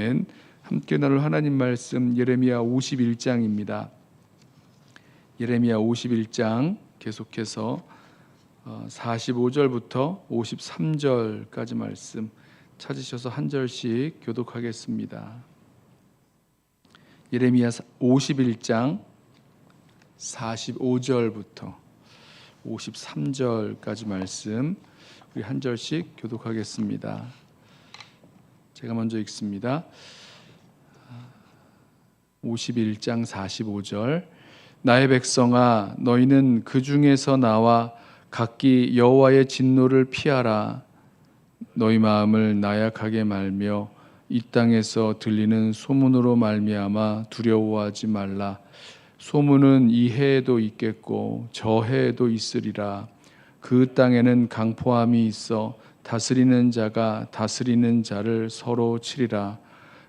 아멘. 함께 나눌 하나님 말씀 예레미야 51장입니다. 예레미야 51장 계속해서 45절부터 53절까지 말씀 찾으셔서 한 절씩 교독하겠습니다. 예레미야 51장 45절부터 53절까지 말씀 우리 한 절씩 교독하겠습니다. 제가 먼저 읽습니다. 51장 45절. 나의 백성아, 너희는 그 중에서 나와 각기 여호와의 진노를 피하라. 너희 마음을 나약하게 말며 이 땅에서 들리는 소문으로 말미암아 두려워하지 말라. 소문은 이 해에도 있겠고 저 해에도 있으리라. 그 땅에는 강포함이 있어 다스리는 자가 다스리는 자를 서로 치리라.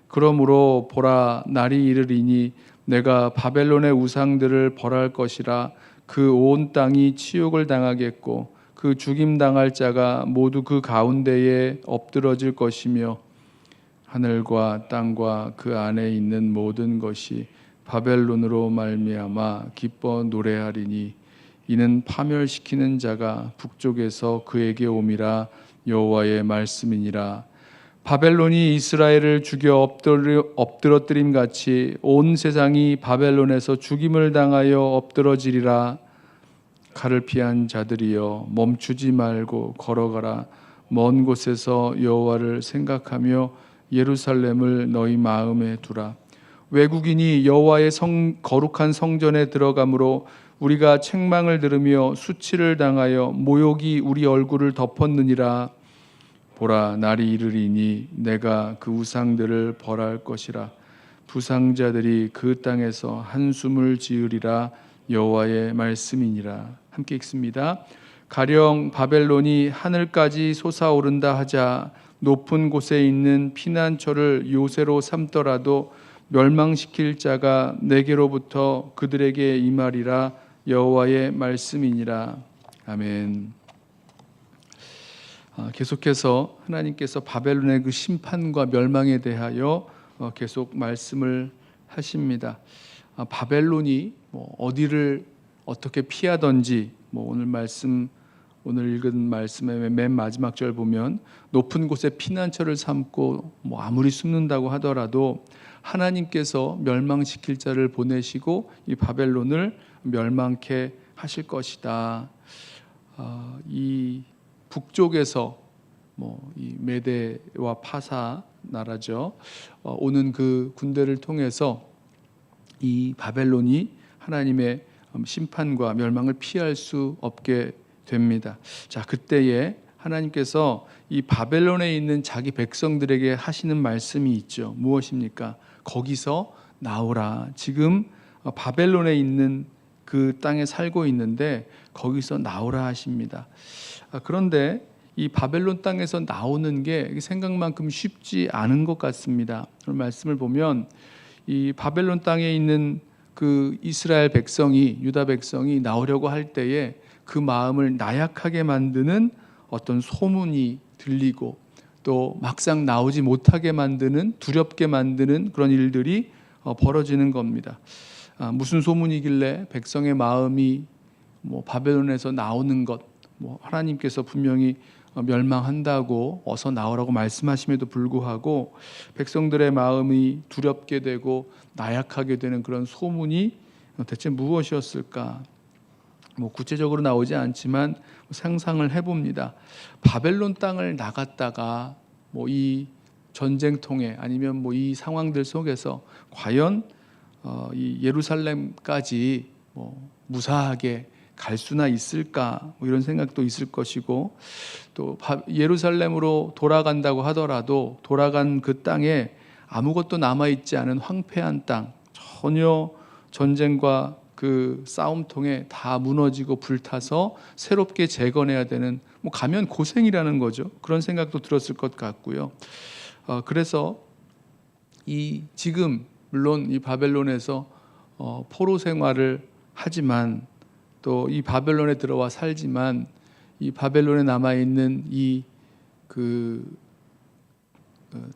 그러므로 보라, 날이 이르리니 내가 바벨론의 우상들을 벌할 것이라. 그 온 땅이 치욕을 당하겠고 그 죽임당할 자가 모두 그 가운데에 엎드러질 것이며 하늘과 땅과 그 안에 있는 모든 것이 바벨론으로 말미암아 기뻐 노래하리니 이는 파멸시키는 자가 북쪽에서 그에게 옴이라. 여호와의 말씀이니라. 바벨론이 이스라엘을 죽여 엎드러뜨림 같이 온 세상이 바벨론에서 죽임을 당하여 엎드러지리라. 칼을 피한 자들이여 멈추지 말고 걸어가라. 먼 곳에서 여호와를 생각하며 예루살렘을 너희 마음에 두라. 외국인이 여호와의 거룩한 성전에 들어가므로 우리가 책망을 들으며 수치를 당하여 모욕이 우리 얼굴을 덮었느니라. 보라, 날이 이르리니 내가 그 우상들을 벌할 것이라. 부상자들이 그 땅에서 한숨을 지으리라. 여호와의 말씀이니라. 함께 읽습니다. 가령 바벨론이 하늘까지 솟아오른다 하자 높은 곳에 있는 피난처를 요새로 삼더라도 멸망시킬 자가 내게로부터 그들에게 임하리라. 여호와의 말씀이니라. 아멘. 계속해서 하나님께서 바벨론의 그 심판과 멸망에 대하여 계속 말씀을 하십니다. 바벨론이 어디를 어떻게 피하던지 오늘 읽은 말씀의 맨 마지막 절 보면 높은 곳에 피난처를 삼고 아무리 숨는다고 하더라도 하나님께서 멸망시킬 자를 보내시고 이 바벨론을 멸망케 하실 것이다. 이 북쪽에서 이 메대와 파사 나라죠. 오는 그 군대를 통해서 이 바벨론이 하나님의 심판과 멸망을 피할 수 없게 됩니다. 자, 그때에 하나님께서 이 바벨론에 있는 자기 백성들에게 하시는 말씀이 있죠. 무엇입니까? 거기서 나오라. 지금 바벨론에 있는 그 땅에 살고 있는데 거기서 나오라 하십니다. 그런데 이 바벨론 땅에서 나오는 게 생각만큼 쉽지 않은 것 같습니다. 말씀을 보면 이 바벨론 땅에 있는 그 이스라엘 백성이, 유다 백성이 나오려고 할 때에 그 마음을 나약하게 만드는 어떤 소문이 들리고 또 막상 나오지 못하게 만드는, 두렵게 만드는 그런 일들이 벌어지는 겁니다. 무슨 소문이길래 백성의 마음이 바벨론에서 나오는 것, 하나님께서 분명히 멸망한다고 어서 나오라고 말씀하심에도 불구하고 백성들의 마음이 두렵게 되고 나약하게 되는 그런 소문이 대체 무엇이었을까? 구체적으로 나오지 않지만 상상을 해봅니다. 바벨론 땅을 나갔다가 이 전쟁통에 아니면 이 상황들 속에서 과연 이 예루살렘까지 무사하게 갈 수나 있을까? 이런 생각도 있을 것이고 또 예루살렘으로 돌아간다고 하더라도 돌아간 그 땅에 아무것도 남아있지 않은 황폐한 땅, 전혀 전쟁과 그 싸움통에 다 무너지고 불타서 새롭게 재건해야 되는, 가면 고생이라는 거죠. 그런 생각도 들었을 것 같고요. 그래서 지금 물론 이 바벨론에서 포로 생활을 하지만 또 이 바벨론에 들어와 살지만 이 바벨론에 남아 있는 이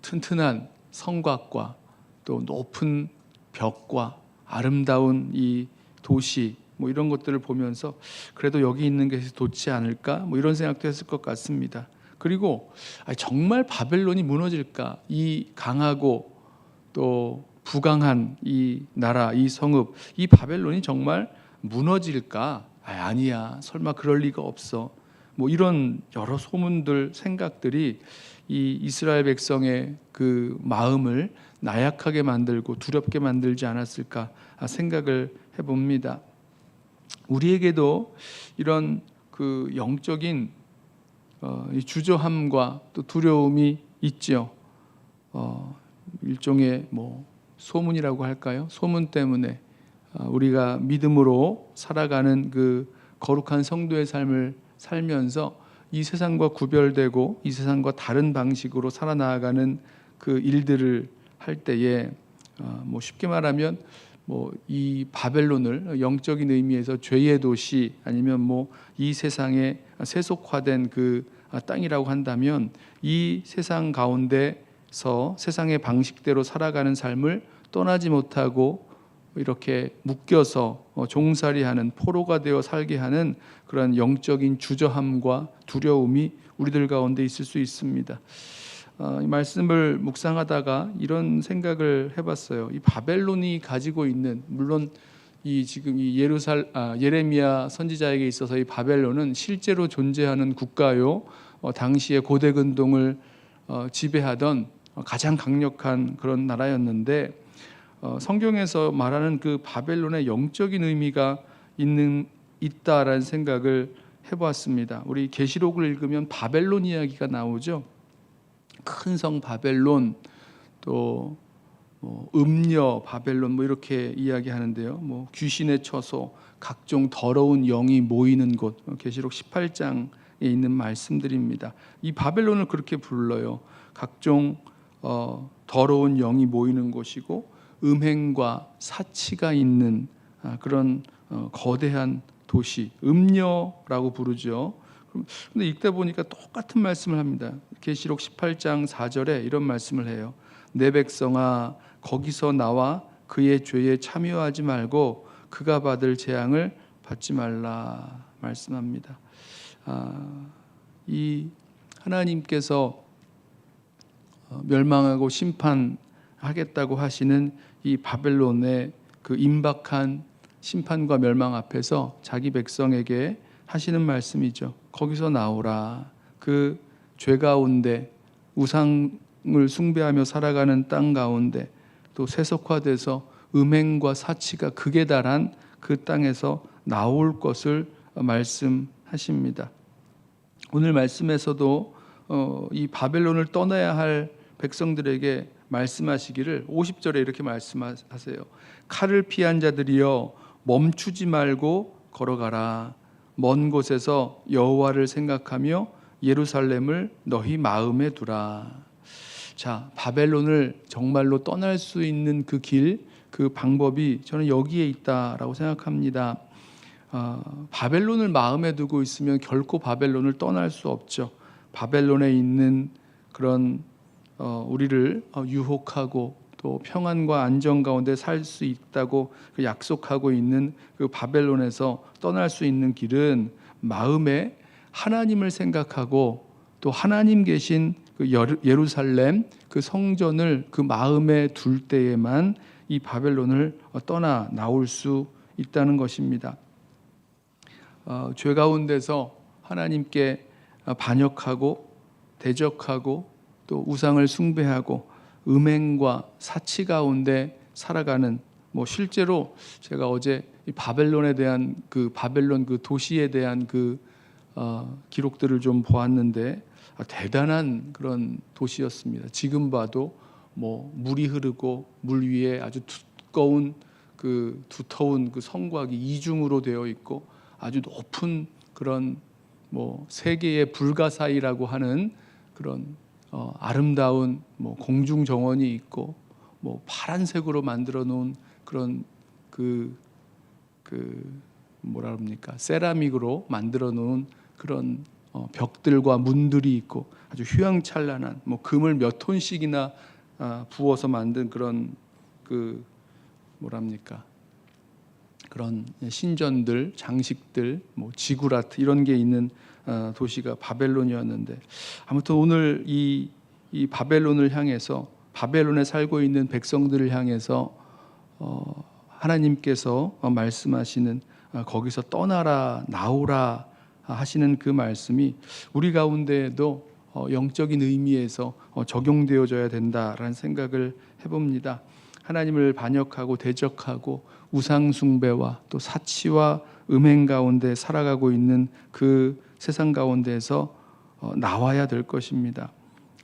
튼튼한 성곽과 또 높은 벽과 아름다운 이 도시 뭐 이런 것들을 보면서 그래도 여기 있는 게 좋지 않을까 뭐 이런 생각도 했을 것 같습니다. 그리고 정말 바벨론이 무너질까? 이 강하고 또 부강한 이 나라, 이 성읍, 이 바벨론이 정말 무너질까? 아니야. 설마 그럴 리가 없어. 뭐 이런 여러 소문들, 생각들이 이 이스라엘 백성의 그 마음을 나약하게 만들고 두렵게 만들지 않았을까 생각을 해봅니다. 우리에게도 이런 그 영적인 주저함과 또 두려움이 있죠. 일종의 뭐 소문이라고 할까요? 소문 때문에 우리가 믿음으로 살아가는 그 거룩한 성도의 삶을 살면서 이 세상과 구별되고 이 세상과 다른 방식으로 살아나가는 그 일들을 할 때에 뭐 쉽게 말하면 뭐 이 바벨론을 영적인 의미에서 죄의 도시 아니면 뭐 이 세상에 세속화된 그 땅이라고 한다면 이 세상 가운데서 세상의 방식대로 살아가는 삶을 떠나지 못하고 이렇게 묶여서 종살이하는 포로가 되어 살게 하는 그런 영적인 주저함과 두려움이 우리들 가운데 있을 수 있습니다. 이 말씀을 묵상하다가 이런 생각을 해봤어요. 이 바벨론이 가지고 있는 물론 이 지금 이 예레미야 선지자에게 있어서 이 바벨론은 실제로 존재하는 국가요. 당시에 고대 근동을 지배하던 가장 강력한 그런 나라였는데 성경에서 말하는 그 바벨론의 영적인 의미가 있다라는 생각을 해보았습니다. 우리 계시록을 읽으면 바벨론 이야기가 나오죠. 큰 성 바벨론, 또 음녀 바벨론 뭐 이렇게 이야기하는데요. 뭐 귀신의 처소, 각종 더러운 영이 모이는 곳, 계시록 18장에 있는 말씀들입니다. 이 바벨론을 그렇게 불러요. 각종 더러운 영이 모이는 곳이고 음행과 사치가 있는 그런 거대한 도시, 음녀라고 부르죠. 근데 읽다 보니까 똑같은 말씀을 합니다. 계시록 18장 4절에 이런 말씀을 해요. 내 백성아 거기서 나와 그의 죄에 참여하지 말고 그가 받을 재앙을 받지 말라 말씀합니다. 이 하나님께서 멸망하고 심판하겠다고 하시는 이 바벨론의 그 임박한 심판과 멸망 앞에서 자기 백성에게 하시는 말씀이죠. 거기서 나오라. 그 죄 가운데 우상을 숭배하며 살아가는 땅 가운데 또 세속화돼서 음행과 사치가 극에 달한 그 땅에서 나올 것을 말씀하십니다. 오늘 말씀에서도 이 바벨론을 떠나야 할 백성들에게 말씀하시기를 50절에 이렇게 말씀하세요. 칼을 피한 자들이여 멈추지 말고 걸어가라. 먼 곳에서 여호와를 생각하며 예루살렘을 너희 마음에 두라. 자, 바벨론을 정말로 떠날 수 있는 그 길, 그 방법이 저는 여기에 있다라고 생각합니다. 바벨론을 마음에 두고 있으면 결코 바벨론을 떠날 수 없죠. 바벨론에 있는 그런 우리를 유혹하고 또 평안과 안정 가운데 살 수 있다고 약속하고 있는 그 바벨론에서 떠날 수 있는 길은 마음에 하나님을 생각하고 또 하나님 계신 그 예루살렘 그 성전을 그 마음에 둘 때에만 이 바벨론을 떠나 나올 수 있다는 것입니다. 죄 가운데서 하나님께 반역하고 대적하고 또 우상을 숭배하고 음행과 사치 가운데 살아가는 뭐 실제로 제가 어제 이 바벨론에 대한 그 바벨론 그 도시에 대한 그 기록들을 좀 보았는데 대단한 그런 도시였습니다. 지금 봐도 뭐 물이 흐르고 물 위에 아주 두터운 그 성곽이 이중으로 되어 있고 아주 높은 그런 뭐 세계의 불가사의라고 하는 그런 아름다운 뭐 공중 정원이 있고 뭐 파란색으로 만들어 놓은 그런 그 뭐라 그럽니까? 세라믹으로 만들어 놓은 그런 벽들과 문들이 있고 아주 휘황찬란한 뭐 금을 몇 톤씩이나 부어서 만든 그런 그런 신전들, 장식들, 뭐 지구라트 이런 게 있는 도시가 바벨론이었는데, 아무튼 오늘 이 바벨론을 향해서, 바벨론에 살고 있는 백성들을 향해서 하나님께서 말씀하시는, 거기서 떠나라, 나오라 하시는 그 말씀이 우리 가운데에도 영적인 의미에서 적용되어져야 된다라는 생각을 해봅니다. 하나님을 반역하고 대적하고 우상 숭배와 또 사치와 음행 가운데 살아가고 있는 그 세상 가운데에서 나와야 될 것입니다.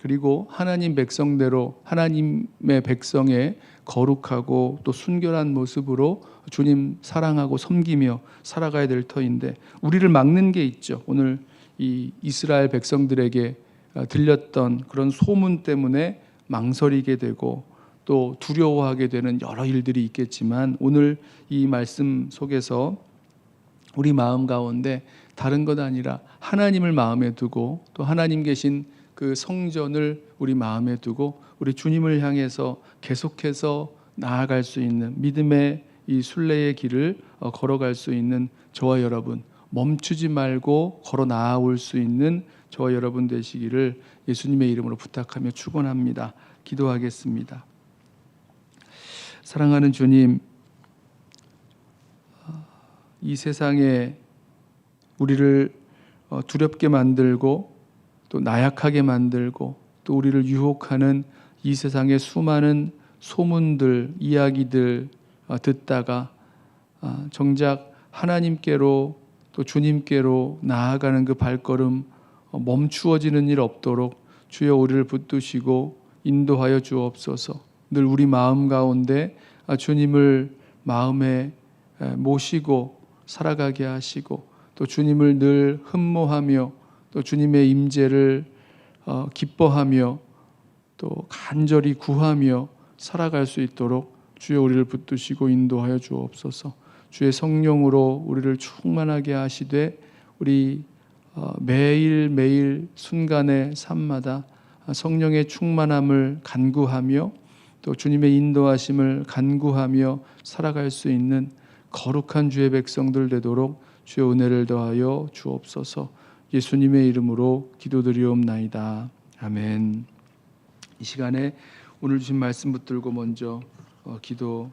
그리고 하나님 백성대로 하나님의 백성의 거룩하고 또 순결한 모습으로 주님 사랑하고 섬기며 살아가야 될 터인데, 우리를 막는 게 있죠. 오늘 이 이스라엘 백성들에게 들렸던 그런 소문 때문에 망설이게 되고 또 두려워하게 되는 여러 일들이 있겠지만, 오늘 이 말씀 속에서 우리 마음 가운데 다른 것 아니라 하나님을 마음에 두고 또 하나님 계신 그 성전을 우리 마음에 두고 우리 주님을 향해서 계속해서 나아갈 수 있는 믿음의 이 순례의 길을 걸어갈 수 있는 저와 여러분, 멈추지 말고 걸어 나아올 수 있는 저와 여러분 되시기를 예수님의 이름으로 부탁하며 축원합니다. 기도하겠습니다. 사랑하는 주님, 이 세상에 우리를 두렵게 만들고 또 나약하게 만들고 또 우리를 유혹하는 이 세상의 수많은 소문들, 이야기들 듣다가 정작 하나님께로 또 주님께로 나아가는 그 발걸음 멈추어지는 일 없도록 주여 우리를 붙드시고 인도하여 주옵소서. 늘 우리 마음 가운데 주님을 마음에 모시고 살아가게 하시고 또 주님을 늘 흠모하며 또 주님의 임재를 기뻐하며 또 간절히 구하며 살아갈 수 있도록 주여 우리를 붙드시고 인도하여 주옵소서. 주의 성령으로 우리를 충만하게 하시되 우리 매일매일 순간의 삶마다 성령의 충만함을 간구하며 또 주님의 인도하심을 간구하며 살아갈 수 있는 거룩한 주의 백성들 되도록 주의 은혜를 더하여 주옵소서. 예수님의 이름으로 기도드리옵나이다. 아멘. 이 시간에 오늘 주신 말씀 붙들고 먼저 기도